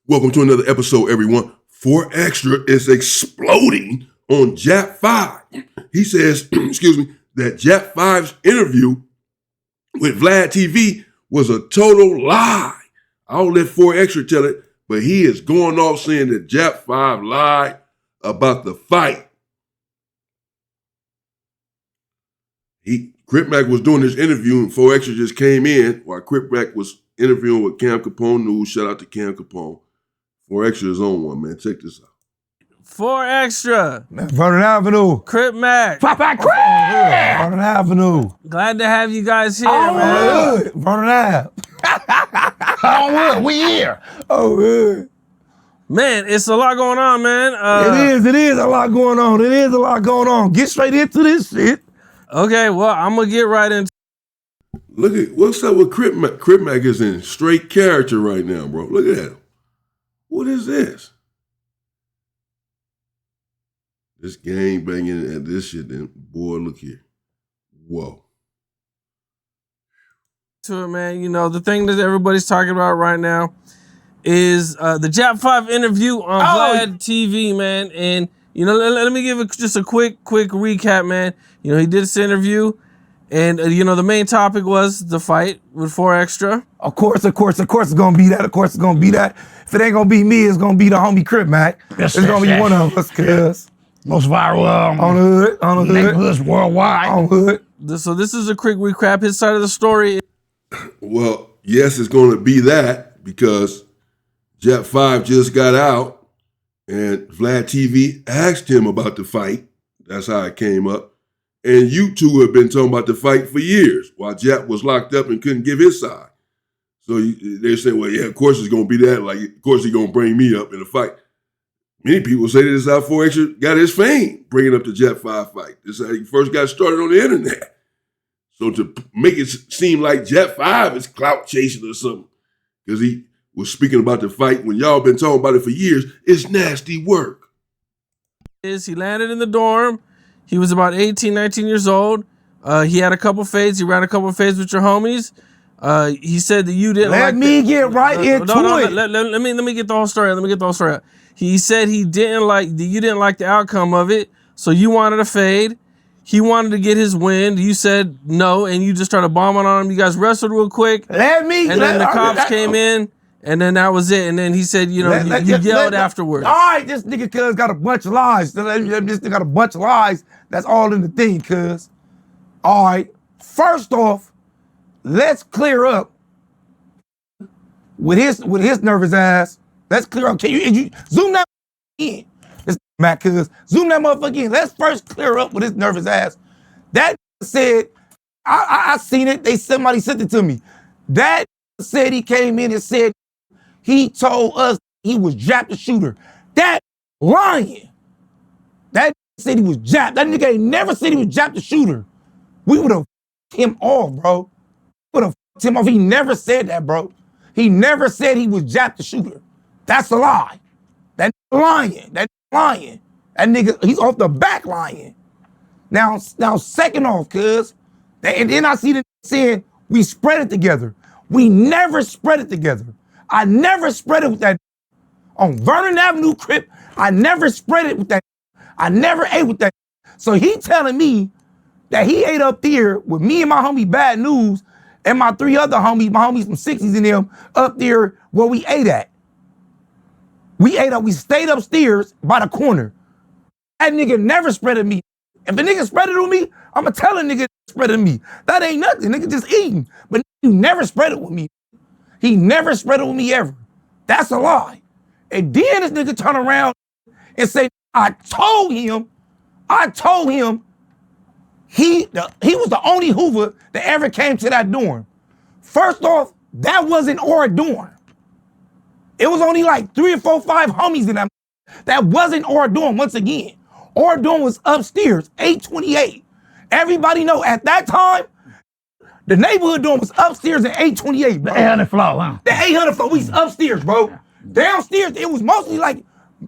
Welcome to another episode, everyone. 4Extra is exploding on Jap5. He says, that Jap5's interview with Vlad TV was a total lie. I'll let 4Extra tell it, but he is going off saying that Jap5 lied about the fight. Crip Mac was doing this interview and 4Extra just came in while Crip Mac was interviewing with Cam Capone News. Shout out to Cam Capone. 4Extra is on one, man. Check this out. 4Extra. Vernon Avenue. Crip Mac. Vernon Avenue. Glad to have you guys here, man. Vernon Ave. We here. Oh, good. Man, it's a lot going on, man. It is a lot going on. Get straight into this shit. Okay, well, I'm going to get right into Look at what's up with Crip Mac. Crip Mac is in straight character right now, bro. Look at him. What is this? This gang banging and this shit, then boy, look here. Whoa. it, man. You know, the thing that everybody's talking about right now is the Jap5 interview on Vlad TV, man. And, you know, let me give just a quick recap, man. You know, he did this interview. And, you know, the main topic was the fight with 4Extra. Of course it's gonna be that. If it ain't gonna be me, it's gonna be the homie Crip Mac. It's gonna be one of us, cuz. Most viral on the hood. neighborhoods worldwide. On hood. So this is a quick recap, his side of the story. Well, yes, it's going to be that because Jap5 just got out and Vlad TV asked him about the fight. That's how it came up. And you two have been talking about the fight for years while Jap was locked up and couldn't give his side. So they're saying, well, yeah, of course it's going to be that. Like, of course he's going to bring me up in a fight. Many people say this is how 4Extra got his fame, bringing up the Jap5 fight. This is how he first got started on the internet. So to make it seem like Jap5 is clout chasing or something, because he was speaking about the fight when y'all been talking about it for years, it's nasty work. He landed in the dorm. He was about 18, 19 years old. He had a couple fades. He ran a couple fades with your homies. He said that you didn't Let me get right into it. Let me get the whole story. He said you didn't like the outcome of it, so you wanted a fade. He wanted to get his win. You said no, and you just started bombing on him. You guys wrestled real quick. And then the cops came in, and then that was it. And then he said, you yelled afterwards. All right, this nigga cuz got a bunch of lies. This nigga got a bunch of lies. That's all in the thing, cuz. All right, first off, let's clear up with his nervous ass. Let's clear up. Can you zoom that in? This Matt, cuz zoom that motherfucker in. Let's first clear up with his nervous ass. That said, I seen it. Somebody sent it to me. That said he came in and said he told us he was Jap the shooter. That lying. That said he was Jap. That nigga ain't never said he was Jap the shooter. We would have him off, bro. Would have him off. He never said that, bro. He never said he was Jap the shooter. That's a lie. That lying. That nigga, he's off the back lying. Now second off, cuz, and then I see the saying we spread it together. We never spread it together. I never spread it with that on Vernon Avenue Crip. I never spread it with that. I never ate with that. So he telling me that he ate up there with me and my homie Bad News and my three other homies, my homies from 60s and them, up there where we ate at. We stayed upstairs by the corner. That nigga never spread it me. If a nigga spread it on me, I'ma tell a nigga spread it on me. That ain't nothing, nigga just eating. But you never spread it with me. He never spread it with me ever. That's a lie. And then this nigga turn around and say, I told him he was the only Hoover that ever came to that dorm. First off, that wasn't our dorm. It was only like 3 or 4 or 5 homies in that. That wasn't our dorm once again. Our dorm was upstairs, 828. Everybody know at that time, the neighborhood dorm was upstairs at 828, bro. The 800 floor, huh? The 800 floor, we was upstairs, bro. Downstairs, it was mostly like,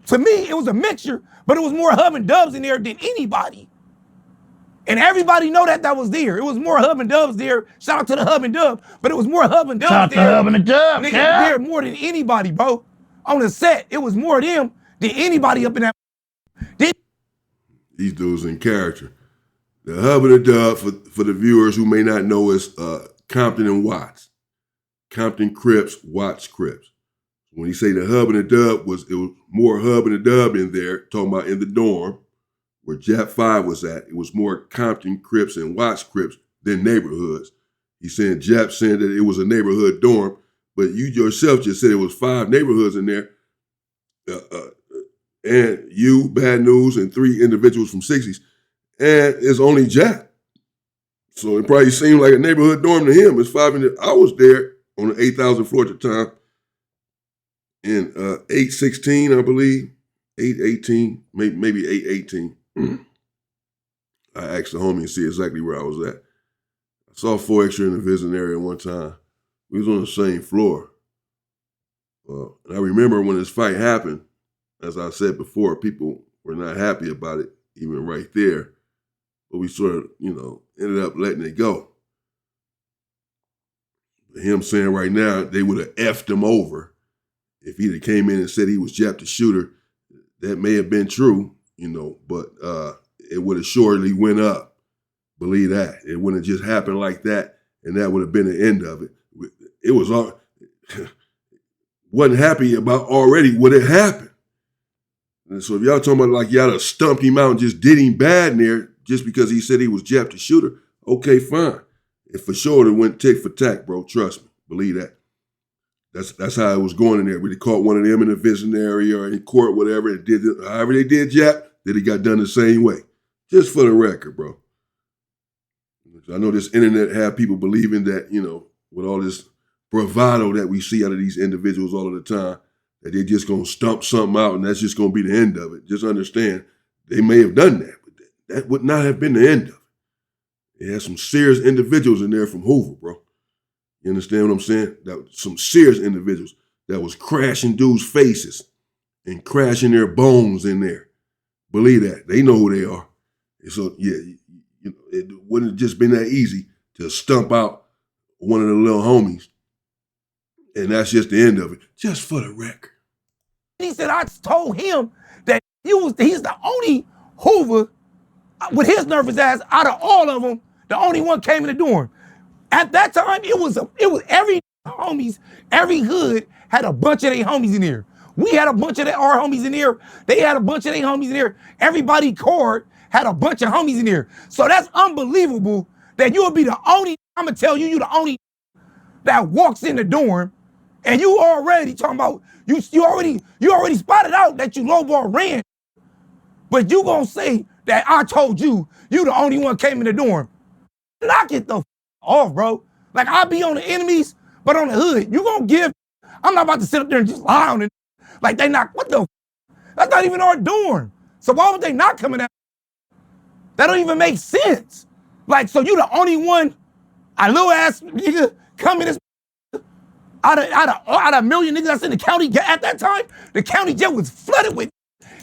to me, it was a mixture, but it was more hub and dubs in there than anybody. And everybody know that was there. It was more hub and dubs there. Shout out to the hub and dub, but it was more hub and dubs there. Shout out to hub and the dub, nigga, there more than anybody, bro. on the set, it was more of them than anybody up in that. These dudes in character. The hub and the dub, for the viewers who may not know, is Compton and Watts. Compton Crips, Watts Crips. When he say the hub and the dub, it was more hub and the dub in there, talking about in the dorm, where Jap5 was at. It was more Compton Crips and Watts Crips than neighborhoods. He's saying Jap saying that it was a neighborhood dorm, but you yourself just said it was 5 neighborhoods in there. And you, Bad News, and 3 individuals from 60s. And it's only Jap. So it probably seemed like a neighborhood dorm to him. It's 5 in there. I was there on the 8,000th floor at the time in 816, I believe. 818, maybe 818. I asked the homie and see exactly where I was at. I saw 4Extra in the visiting area one time. We was on the same floor. And I remember when this fight happened, as I said before, people were not happy about it, even right there. But we sort of, ended up letting it go. Him saying right now they would have effed him over if he'd have came in and said he was Jap the shooter. That may have been true, but it would have surely went up. Believe that. It wouldn't have just happened like that, and that would have been the end of it. It was all wasn't happy about already what had happened. And so if y'all talking about like y'all have stumped him out and just did him bad in there just because he said he was Jap the shooter, okay, fine. If for sure it went tick for tack, bro. Trust me. Believe that. That's how it was going in there. We caught one of them in the visiting area or in court, whatever, and did it, however they did Jap, that he got done the same way. Just for the record, bro. I know this internet have people believing that, with all this bravado that we see out of these individuals all of the time, that they're just going to stump something out and that's just going to be the end of it. Just understand, they may have done that, but that would not have been the end of it. It had some serious individuals in there from Hoover, bro. You understand what I'm saying? That some serious individuals that was crashing dudes' faces and crashing their bones in there. Believe that. They know who they are. And so, yeah, it wouldn't have just been that easy to stump out one of the little homies. And that's just the end of it. Just for the record. He said, I told him that he's the only Hoover with his nervous ass out of all of them, the only one came in the dorm. At that time, it was every homies, every hood had a bunch of their homies in there. We had a bunch of our homies in there. They had a bunch of their homies in there. Everybody card had a bunch of homies in there. So that's unbelievable that you'll be the only, I'm gonna tell you, you the only that walks in the dorm and you already talking about, you already spotted out that you lowball ran, but you gonna say that I told you, you the only one came in the dorm. Knock it the off, bro. Like, I be on the enemies, but on the hood, you gonna give, I'm not about to sit up there and just lie on it. Like, they not, what the, that's not even our dorm. So why would they not come in that? That don't even make sense. Like, so you the only one, a little ass nigga come in this, out of a million niggas that's in the county at that time, the county jail was flooded with,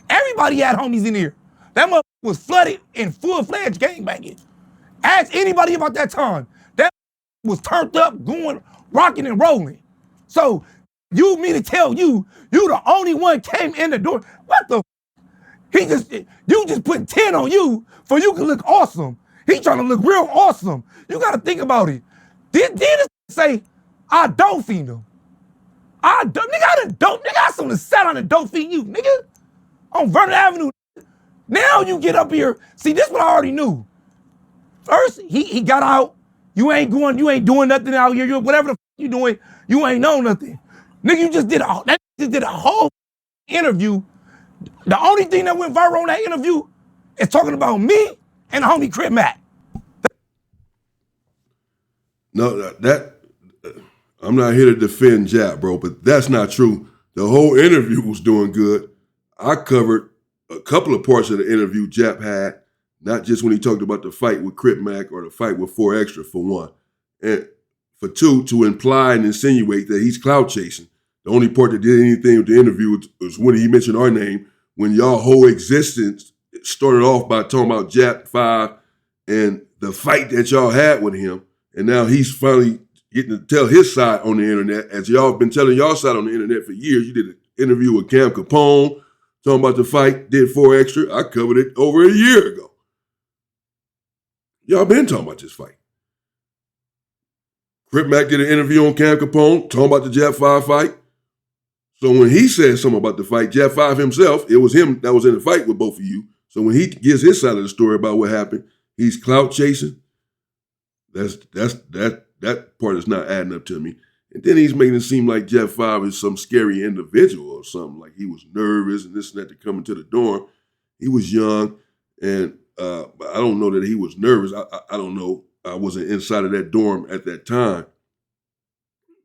everybody had homies in here. That motherfucker was flooded in full-fledged gangbanging. Ask anybody about that time. That was turned up, going, rocking and rolling. So you mean to tell you the only one came in the door? What the? You just put 10 on you for you can look awesome. He trying to look real awesome. You got to think about it. Did this say, I don't feed him? Nigga, I something to sat on the dope feed you, nigga. On Vernon Avenue. Now you get up here. See, this what I already knew. First, he got out. You ain't doing nothing out here. Whatever the you doing, you ain't know nothing. Nigga, you just did a whole interview. The only thing that went viral on that interview is talking about me and the homie Crip Mac. No, I'm not here to defend Jap, bro, but that's not true. The whole interview was doing good. I covered a couple of parts of the interview Jap had, not just when he talked about the fight with Crip Mac or the fight with 4Extra, for one. And for two, to imply and insinuate that he's clout chasing. The only part that did anything with the interview was when he mentioned our name, when y'all whole existence started off by talking about Jap5 and the fight that y'all had with him. And now he's finally getting to tell his side on the internet, as y'all have been telling y'all side on the internet for years. You did interview with Cam Capone, talking about the fight, did 4Extra. I covered it over a year ago. Y'all been talking about this fight. Crip Mac did an interview on Cam Capone, talking about the Jap5 fight. So when he said something about the fight, Jap5 himself, it was him that was in the fight with both of you. So when he gives his side of the story about what happened, he's clout chasing. That part is not adding up to me. And then he's making it seem like Jap5 is some scary individual or something, like he was nervous and this and that to come into the dorm. He was young, and I don't know that he was nervous. I don't know. I wasn't inside of that dorm at that time.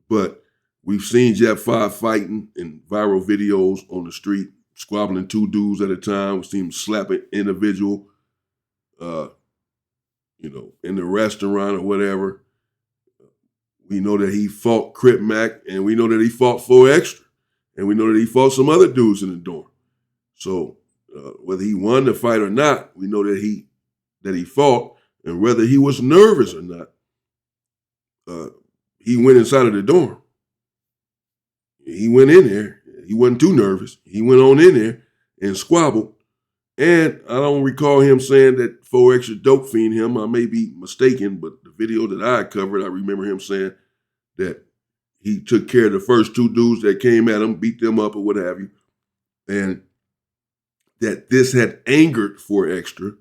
But we've seen Jap5 fighting in viral videos on the street, squabbling 2 dudes at a time. We've seen him slap an individual, in the restaurant or whatever. We know that he fought Crip Mac, and we know that he fought 4Extra, and we know that he fought some other dudes in the dorm. So whether he won the fight or not, we know that he fought, and whether he was nervous or not, he went inside of the dorm. He went in there. He wasn't too nervous. He went on in there and squabbled. And I don't recall him saying that 4Extra dope fiend him. I may be mistaken, but the video that I covered, I remember him saying that he took care of the first 2 dudes that came at him, beat them up or what have you, and that this had angered 4Extra.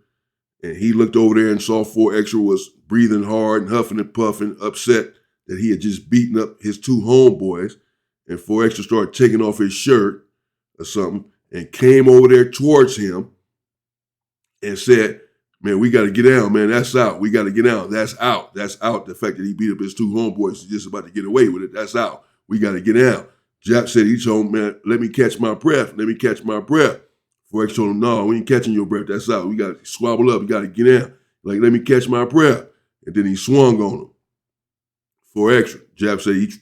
And he looked over there and saw 4Extra was breathing hard and huffing and puffing, upset that he had just beaten up his 2 homeboys. And 4Extra started taking off his shirt or something and came over there towards him and said, man, we got to get down, man. That's out. We got to get down. That's out. That's out. The fact that he beat up his 2 homeboys is just about to get away with it. That's out. We got to get down. Jap said, he told him, man, let me catch my breath. Let me catch my breath. 4Extra told him, no, we ain't catching your breath. That's out. We got to squabble up. We got to get down. Like, let me catch my breath. And then he swung on him. 4Extra. Jap said he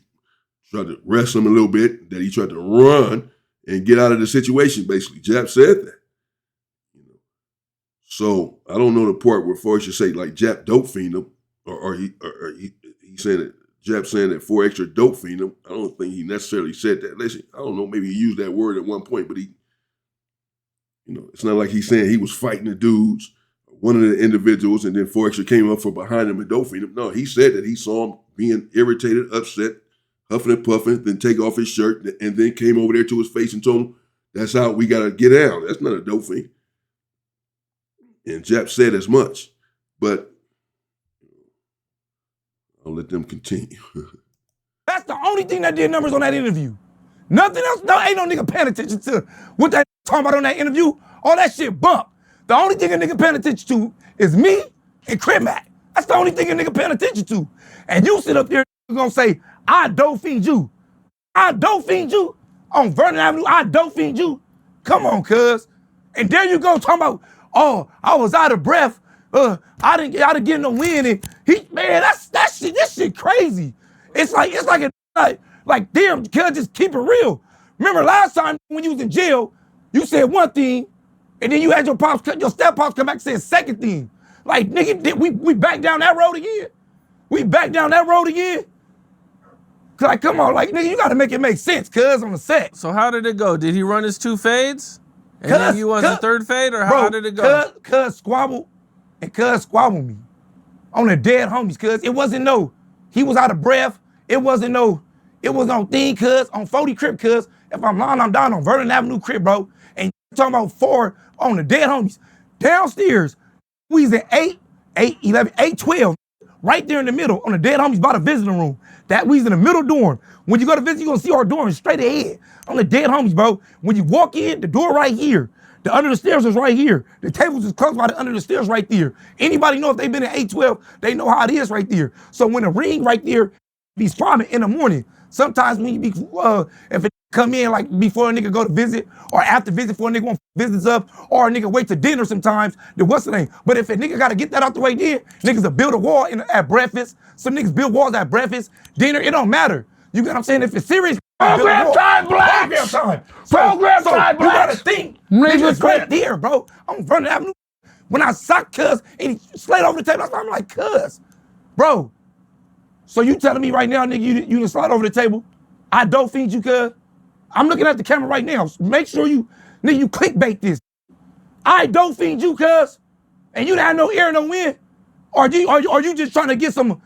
tried to wrestle him a little bit, that he tried to run and get out of the situation, basically. Jap said that. So I don't know the part where 4Extra say like Jap dope fiend him, or he saying that Jap saying that 4Extra dope fiend him. I don't think he necessarily said that. Listen, I don't know, maybe he used that word at one point, but it's not like he's saying he was fighting the dudes, one of the individuals, and then 4Extra came up from behind him and dope fiend him. No, he said that he saw him being irritated, upset, huffing and puffing, then take off his shirt, and then came over there to his face and told him, that's out, we got to get down. That's not a dope fiend. And Jap said as much, but I'll let them continue. That's the only thing that did numbers on that interview. Nothing else. No, ain't no nigga paying attention to what that talking about on that interview. All that shit bump. The only thing a nigga paying attention to is me and Crip Mac. That's the only thing a nigga paying attention to. And you sit up there and gonna say, I dope fiend you. I dope fiend you on Vernon Avenue. I dope fiend you. Come on, cuz. And there you go talking about, oh, I was out of breath. I didn't get no win. And this shit crazy. It's like damn, cuz just keep it real. Remember last time when you was in jail, you said one thing, and then you had your step pops come back and say a second thing. Like, nigga, we back down that road again? We back down that road again? Like, come on, like, nigga, you gotta make it make sense, cuz, on the set. So how did it go? Did he run his 2 fades? And then you was the 3rd fade, or how did it go? Cuz squabbled me on the dead homies, cuz. It wasn't no, he was out of breath. It was no thing, cuz, on 40 Crip, cuz. If I'm lying, I'm down on Vernon Avenue Crip, bro. And you talking about 4 on the dead homies. Downstairs, we was at 8, 12, right there in the middle on the dead homies by the visiting room. That we was in the middle dorm. When you go to visit, you're gonna see our dorm straight ahead on the dead homies, bro. When you walk in, the door right here. The under the stairs is right here. The tables is close by the under the stairs right there. Anybody know if they've been in 812, they know how it is right there. So when the ring right there be spotted in the morning, sometimes when you be, if it come in like before a nigga go to visit or after visit before a nigga want visits up or a nigga wait to dinner sometimes, then what's the name? But if a nigga gotta get that out the way then, niggas will build a wall at breakfast. Some niggas build walls at breakfast, dinner, it don't matter. You get what I'm saying? If it's serious, program time, blacks! Program time. Program time, You gotta blacks! think. Niggas right there, bro. I'm Vernon Avenue. When I sock cuz and he slid over the table, I'm like, cuz, bro. So you telling me right now, nigga, you didn't slide over the table? I dope fiend you, cuz. I'm looking at the camera right now. Make sure you clickbait this. I don't feed you, cuz, and you have no ear, no wind. Or you just trying to get some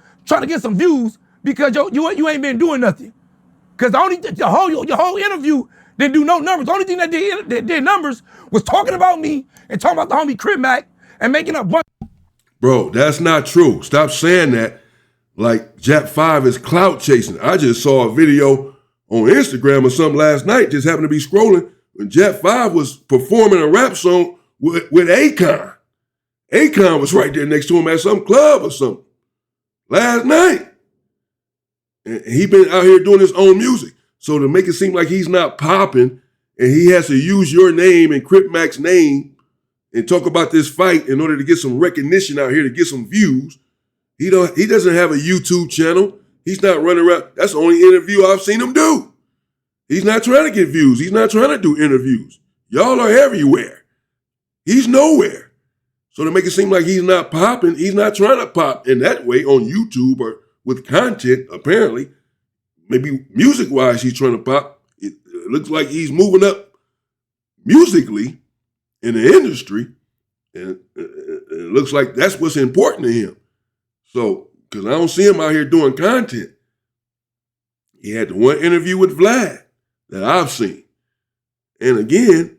views because you ain't been doing nothing. Cause your whole interview didn't do no numbers. The only thing that did numbers was talking about me and talking about the homie Crip Mac and making up bunch. Bro, that's not true. Stop saying that like Jap5 is clout chasing. I just saw a video on Instagram or something last night, just happened to be scrolling, when Jap5 was performing a rap song with Akon. Akon was right there next to him at some club or something last night. And he been out here doing his own music. So to make it seem like he's not popping and he has to use your name and Crip Mac's name and talk about this fight in order to get some recognition out here, to get some views. He doesn't have a YouTube channel. He's not running around. That's the only interview I've seen him do. He's not trying to get views. He's not trying to do interviews. Y'all are everywhere. He's nowhere. So to make it seem like he's not popping, he's not trying to pop in that way on YouTube or with content, apparently. Maybe music-wise he's trying to pop. It looks like he's moving up musically in the industry, and it looks like that's what's important to him. So, because I don't see him out here doing content. He had the one interview with Vlad that I've seen. And again,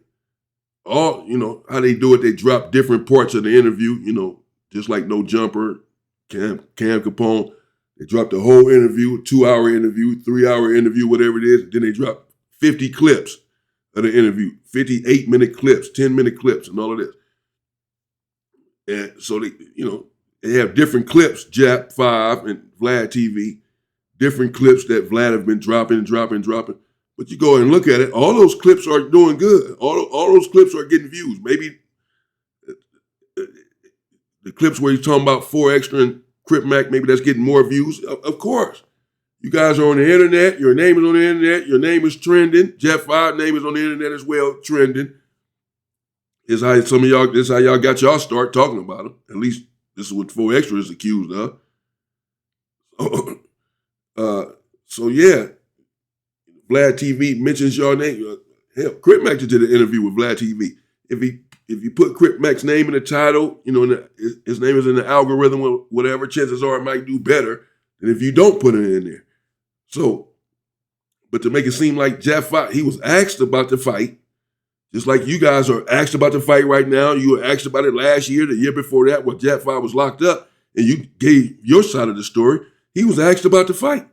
all, how they do it, they drop different parts of the interview, just like No Jumper, Cam Capone. They drop the whole interview, 2-hour interview, 3-hour interview, whatever it is. Then they drop 50 clips of the interview, 58-minute clips, 10-minute clips, and all of this. And so they have different clips, Jap5 and Vlad TV, different clips that Vlad have been dropping. But you go and look at it, all those clips are doing good. All those clips are getting views. Maybe the clips where he's talking about 4Extra and Crip Mac, maybe that's getting more views. Of course. You guys are on the internet. Your name is on the internet. Your name is trending. Jap5 name is on the internet as well, trending. This is how y'all got y'all start talking about him. At least this is what 4Extra is accused of. So yeah, Vlad TV mentions your name. Hell, Crip Mac did the interview with Vlad TV. If you put Crip Mac's name in the title, his name is in the algorithm or whatever, chances are it might do better than if you don't put it in there. So, but to make it seem like Jap5, he was asked about the fight, just like you guys are asked about the fight right now. You were asked about it last year, the year before that, when Jap5 was locked up, and you gave your side of the story. He was asked about the fight.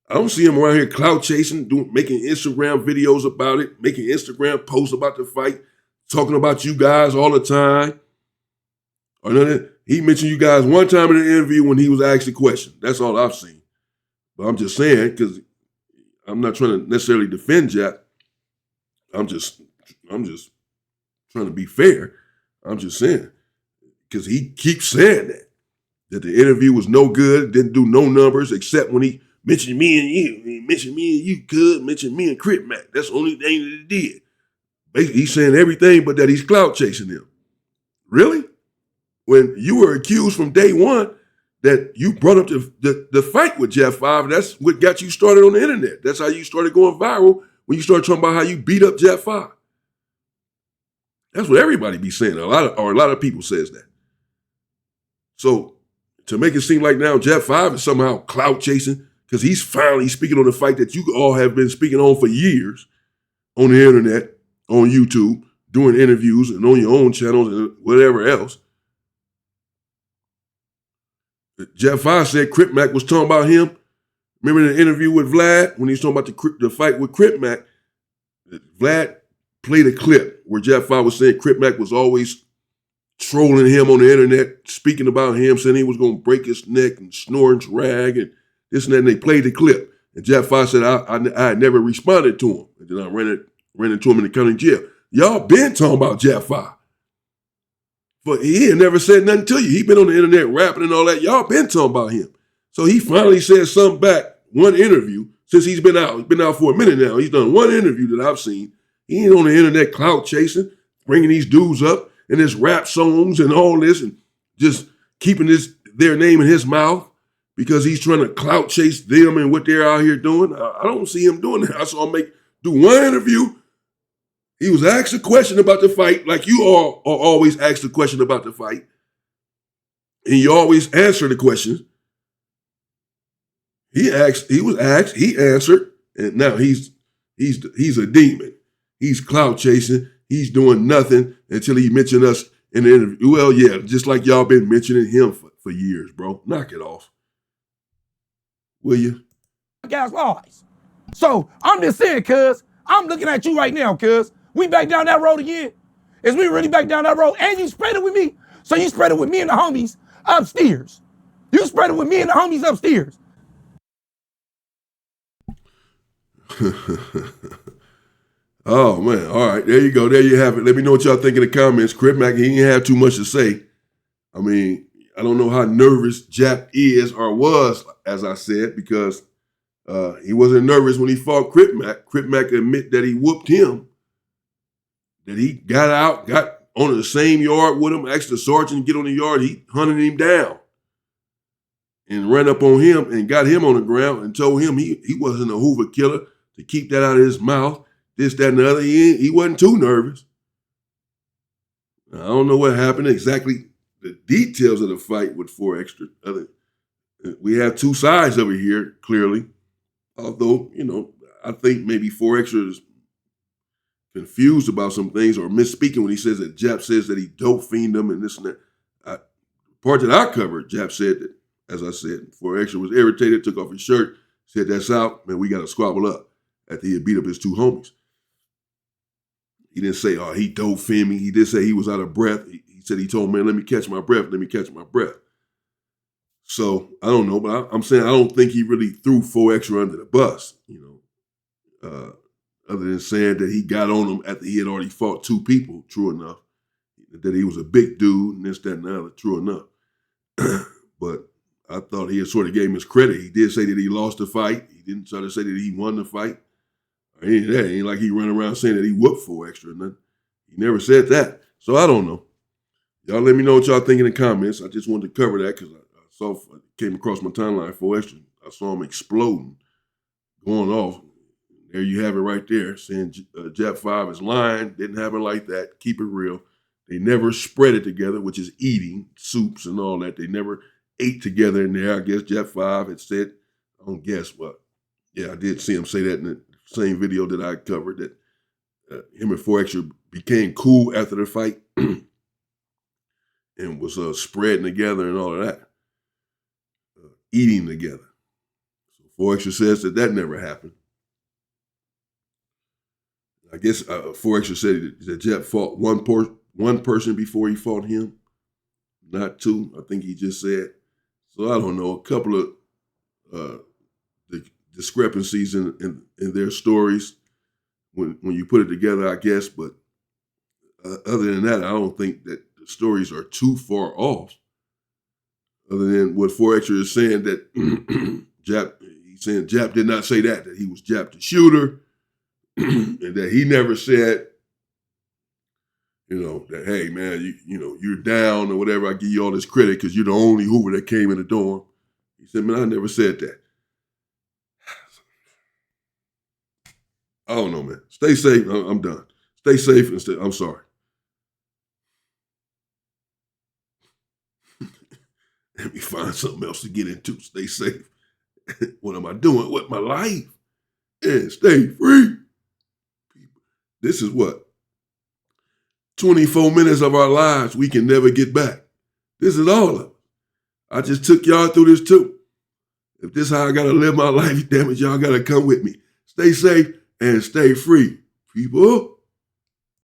I don't see him around here clout chasing, making Instagram videos about it, making Instagram posts about the fight, talking about you guys all the time. He mentioned you guys one time in an interview when he was asked a question. That's all I've seen. But I'm just saying, because I'm not trying to necessarily defend Jap. I'm just trying to be fair. I'm just saying, because he keeps saying that the interview was no good, didn't do no numbers, except when he mentioned me and you. He mentioned me and you, cuz, mentioned me and Crip Mac. That's the only thing that he did. Basically, he's saying everything but that he's clout chasing them. Really? When you were accused from day one that you brought up the fight with Jap5, that's what got you started on the internet. That's how you started going viral, when you started talking about how you beat up Jap5. That's what everybody be saying. A lot of people says that. So to make it seem like now Jap5 is somehow clout chasing because he's finally speaking on the fight that you all have been speaking on for years on the internet, on YouTube, doing interviews and on your own channels and whatever else. Jap5 said Crip Mac was talking about him. Remember the interview with Vlad when he was talking about the fight with Crip Mac? Vlad played a clip where Jap5 was saying Crip Mac was always trolling him on the internet, speaking about him, saying he was going to break his neck and snore and drag and this and that. And they played the clip. And Jap5 said, I had never responded to him. And then I ran into him in the county jail. Y'all been talking about Jap5. But he had never said nothing to you. He been on the internet rapping and all that. Y'all been talking about him. So he finally said something back, one interview, since he's been out. He's been out for a minute now. He's done one interview that I've seen. He ain't on the internet clout chasing, bringing these dudes up in his rap songs and all this and just keeping their name in his mouth because he's trying to clout chase them and what they're out here doing. I don't see him doing that. I saw him make do one interview. He was asked a question about the fight, like you all are always asked a question about the fight. And you always answer the questions. He was asked, he answered, and now he's a demon. He's clout chasing. He's doing nothing until he mentioned us in the interview. Well, yeah, just like y'all been mentioning him for years, bro. Knock it off. Will you? Guys lies. So I'm just saying, cuz, I'm looking at you right now, cuz. We back down that road again? Is we really back down that road? And you spread it with me? So you spread it with me and the homies upstairs. You spread it with me and the homies upstairs. Oh, man. All right. There you go. There you have it. Let me know what y'all think in the comments. Crip Mac, he didn't have too much to say. I mean, I don't know how nervous Jap is or was, as I said, because he wasn't nervous when he fought Crip Mac. Crip Mac admit that he whooped him, that he got out, got on the same yard with him, asked the sergeant to get on the yard. He hunted him down and ran up on him and got him on the ground and told him he wasn't a Hoover killer, to keep that out of his mouth, this, that, and the other. He wasn't too nervous. I don't know what happened exactly, the details of the fight with 4Extra. We have two sides over here, clearly. Although, I think maybe 4Extra is confused about some things or misspeaking when he says that Jap says that he dope fiend them and this and that. The part that I covered, Jap said that, as I said, 4Extra was irritated, took off his shirt, said that's out, man, we got to squabble up after he had beat up his two homies. He didn't say, oh, he dope fiend me. He did say he was out of breath. He said he told, man, let me catch my breath. Let me catch my breath. So I don't know, but I'm saying I don't think he really threw 4Extra under the bus, other than saying that he got on him after he had already fought two people, true enough, that he was a big dude and this, that, and the other, true enough. But I thought he had sort of gave him his credit. He did say that he lost the fight. He didn't try to say that he won the fight. It ain't like he run around saying that he whooped 4Extra or nothing. He never said that. So I don't know. Y'all let me know what y'all think in the comments. I just wanted to cover that because I came across my timeline 4Extra. I saw him exploding, going off. There you have it right there, saying Jap5 is lying. Didn't happen like that. Keep it real. They never spread it together, which is eating, soups and all that. They never ate together in there. I guess Jap5 had said, I don't guess, but yeah, I did see him say that in the same video that I covered, that him and 4Extra became cool after the fight and was spreading together and all of that, eating together. So 4Extra says that never happened. I guess 4Extra said that Jap fought one person before he fought him, not two. I think he just said. So I don't know, a couple of the discrepancies in their stories when you put it together, I guess. But other than that, I don't think that the stories are too far off. Other than what 4Extra is saying, that he's saying Jap did not say that he was Jap the shooter. And that he never said, that, hey, man, you're down or whatever. I give you all this credit because you're the only Hoover that came in the dorm. He said, man, I never said that. I don't know, man. Stay safe. I'm done. Stay safe and I'm sorry. Let me find something else to get into. Stay safe. What am I doing with my life? And stay free. This is what? 24 minutes of our lives we can never get back. This is all of it. I just took y'all through this too. If this is how I got to live my life, damn it, y'all got to come with me. Stay safe and stay free, people.